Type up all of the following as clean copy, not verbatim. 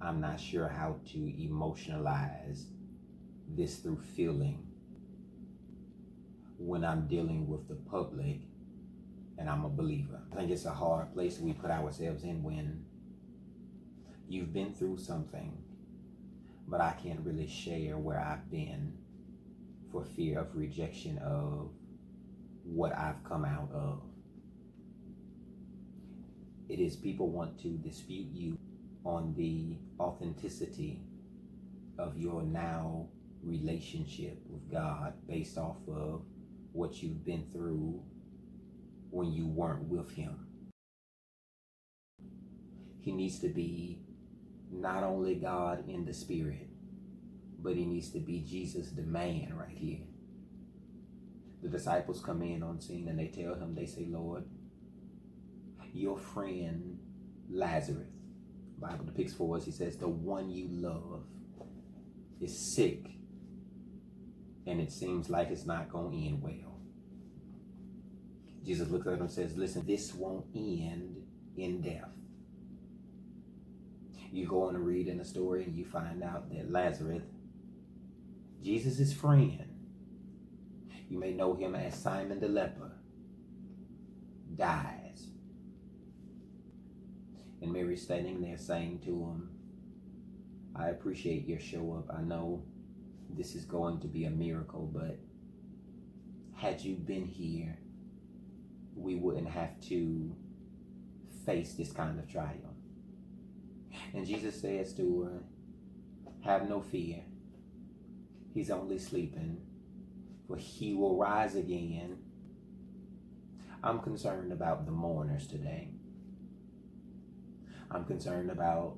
I'm not sure how to emotionalize this through feeling when I'm dealing with the public and I'm a believer. I think it's a hard place we put ourselves in when you've been through something, but I can't really share where I've been for fear of rejection of what I've come out of. It is people want to dispute you on the authenticity of your now relationship with God based off of what you've been through when you weren't with Him. He needs to be not only God in the spirit, but He needs to be Jesus the man right here. The disciples come in on scene and they tell Him, they say, Lord, your friend Lazarus, the Bible depicts for us, He says, the one you love is sick, and it seems like it's not going to end well. Jesus looks at him and says, listen, this won't end in death. You go on and read in the story and you find out that Lazarus, Jesus' friend, you may know him as Simon the leper, dies. And Mary's standing there saying to him, I appreciate your show up. I know this is going to be a miracle, but had you been here, we wouldn't have to face this kind of trial. And Jesus says to her, have no fear. He's only sleeping, for he will rise again. I'm concerned about the mourners today. I'm concerned about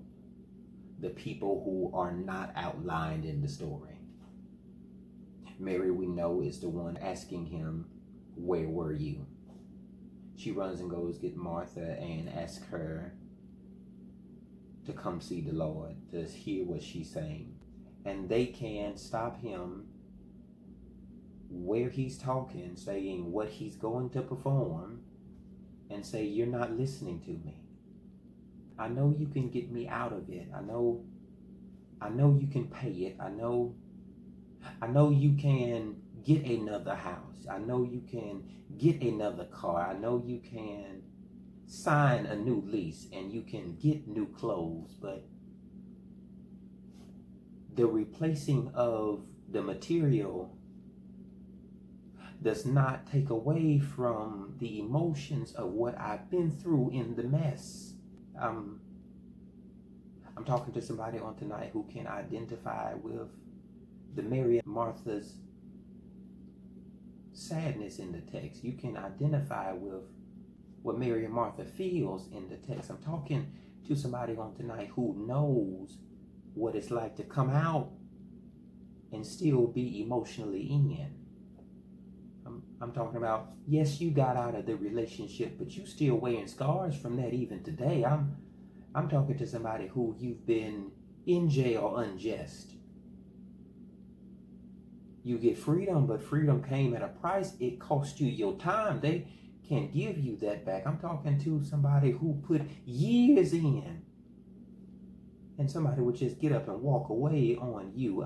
the people who are not outlined in the story. Mary, we know, is the one asking him, where were you? She runs and goes get Martha and asks her to come see the Lord, to hear what she's saying. And they can stop him where he's talking, saying what he's going to perform, and say, you're not listening to me. I know you can get me out of it. I know you can pay it. I know you can get another house. I know you can get another car. I know you can sign a new lease and you can get new clothes, but the replacing of the material does not take away from the emotions of what I've been through in the mess. I'm talking to somebody on tonight who can identify with the Mary and Martha's sadness in the text. You can identify with what Mary and Martha feels in the text. I'm talking to somebody on tonight who knows what it's like to come out and still be emotionally in. I'm talking about, yes, you got out of the relationship, but you still wearing scars from that even today. I'm talking to somebody who you've been in jail unjust. You get freedom, but freedom came at a price. It cost you your time. They can't give you that back. I'm talking to somebody who put years in, and somebody would just get up and walk away on you.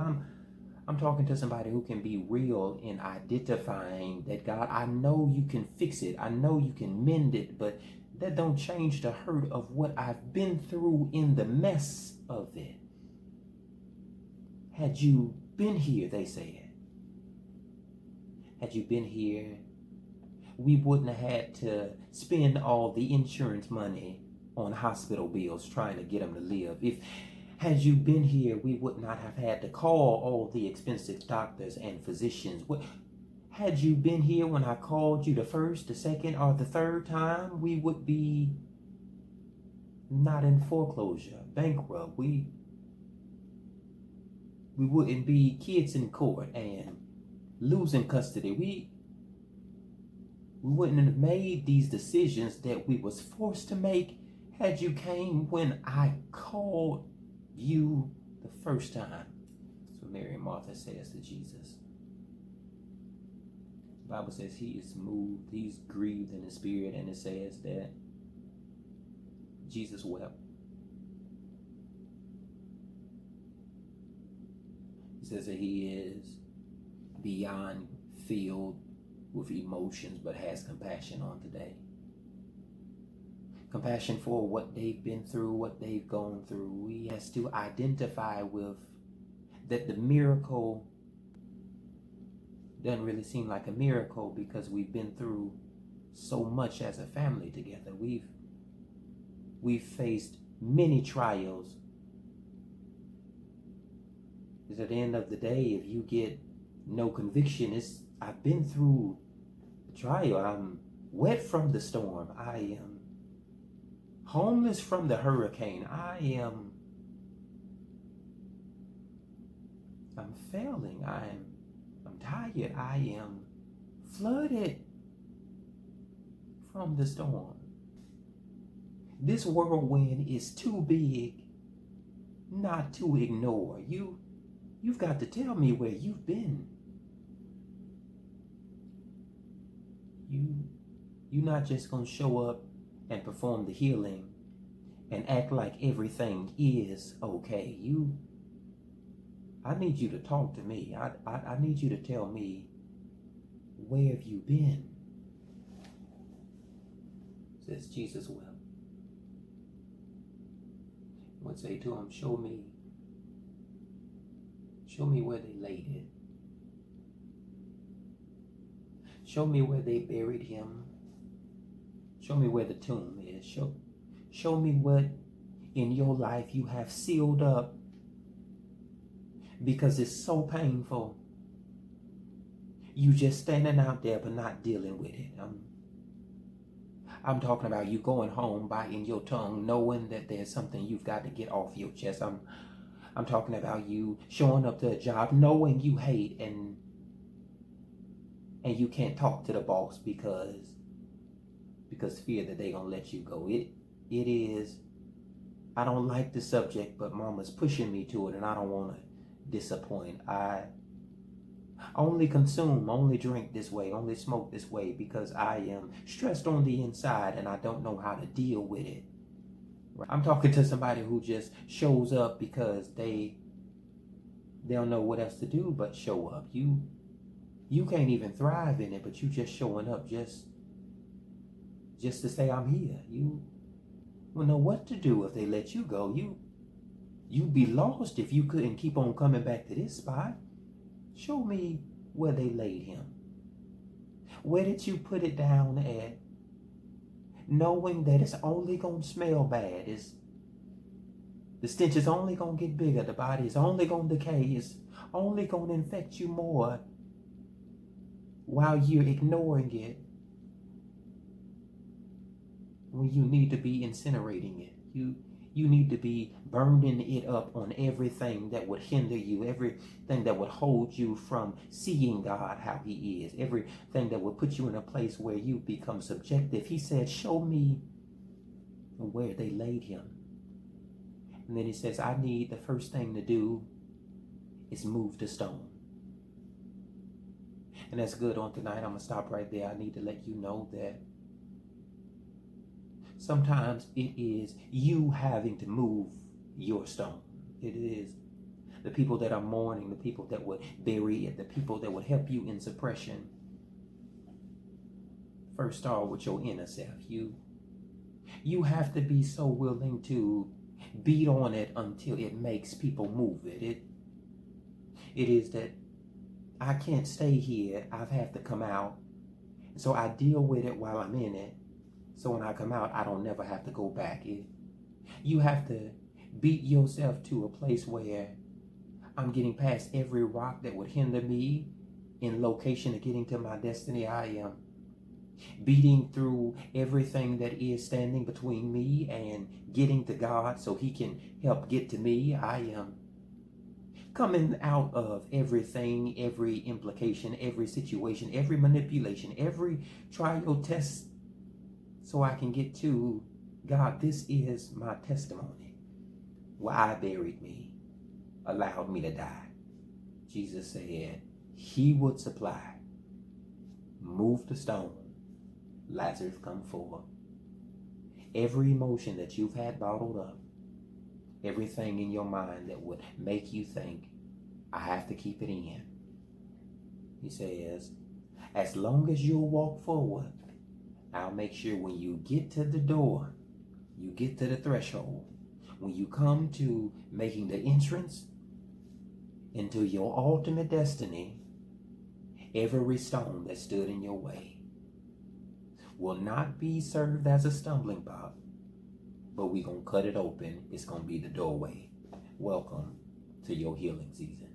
I'm talking to somebody who can be real in identifying that, God, I know you can fix it. I know you can mend it, but that don't change the hurt of what I've been through in the mess of it. Had you been here, they said, had you been here, we wouldn't have had to spend all the insurance money on hospital bills trying to get them to live. Had you been here, we would not have had to call all the expensive doctors and physicians. Had you been here when I called you the first, the second, or the third time, we would be not in foreclosure, bankrupt. We wouldn't be kids in court and losing custody. We wouldn't have made these decisions that we was forced to make had you came when I called you the first time. That's what Mary and Martha says to Jesus. The Bible says he is moved, he's grieved in his spirit, and it says that Jesus wept. He says that he is beyond filled with emotions, but has compassion on today. Compassion for what they've been through, what they've gone through. He has to identify with that the miracle doesn't really seem like a miracle because we've been through so much as a family together. We've faced many trials. Because at the end of the day, if you get no conviction, I've been through a trial. I'm wet from the storm. I am homeless from the hurricane. I'm failing. I'm tired. I am flooded from the storm. This whirlwind is too big not to ignore. You've got to tell me where you've been. You're not just gonna show up and perform the healing and act like everything is okay. I need you to talk to me. I need you to tell me, where have you been? Says Jesus will. I would say to him, show me where they laid it. Show me where they buried him. Show me where the tomb is. Show me what in your life you have sealed up because it's so painful. You just standing out there but not dealing with it. I'm talking about you going home, biting your tongue, knowing that there's something you've got to get off your chest. I'm talking about you showing up to a job knowing you hate and you can't talk to the boss because fear that they're gonna let you go. It is, I don't like the subject, but mama's pushing me to it and I don't want to disappoint. I only consume, only drink this way, only smoke this way because I am stressed on the inside and I don't know how to deal with it. I'm talking to somebody who just shows up because they don't know what else to do but show up. You can't even thrive in it, but you just showing up just to say I'm here. You will know what to do if they let you go. You'd be lost if you couldn't keep on coming back to this spot. Show me where they laid him. Where did you put it down at? Knowing that it's only going to smell bad. The stench is only going to get bigger. The body is only going to decay. It's only going to infect you more while you're ignoring it when you need to be incinerating it. You need to be burning it up on everything that would hinder you, everything that would hold you from seeing God how he is, everything that would put you in a place where you become subjective. He said, show me where they laid him. And then he says, I need the first thing to do is move the stone. And that's good on tonight. I'm going to stop right there. I need to let you know that sometimes it is you having to move your stone. It is the people that are mourning, the people that would bury it, the people that would help you in suppression. First start with your inner self. You have to be so willing to beat on it until it makes people move it. It is that I can't stay here. I have to come out. So I deal with it while I'm in it. So when I come out, I don't never have to go back. You have to beat yourself to a place where I'm getting past every rock that would hinder me in location of getting to my destiny. I am beating through everything that is standing between me and getting to God so he can help get to me. I am coming out of everything, every implication, every situation, every manipulation, every trial test, so I can get to God. This is my testimony. Where I buried me, allowed me to die. Jesus said he would supply. Move the stone. Lazarus come forth. Every emotion that you've had bottled up, everything in your mind that would make you think, I have to keep it in. He says, as long as you'll walk forward, I'll make sure when you get to the door, you get to the threshold, when you come to making the entrance into your ultimate destiny, every stone that stood in your way will not be served as a stumbling block, but we're going to cut it open. It's going to be the doorway. Welcome to your healing season.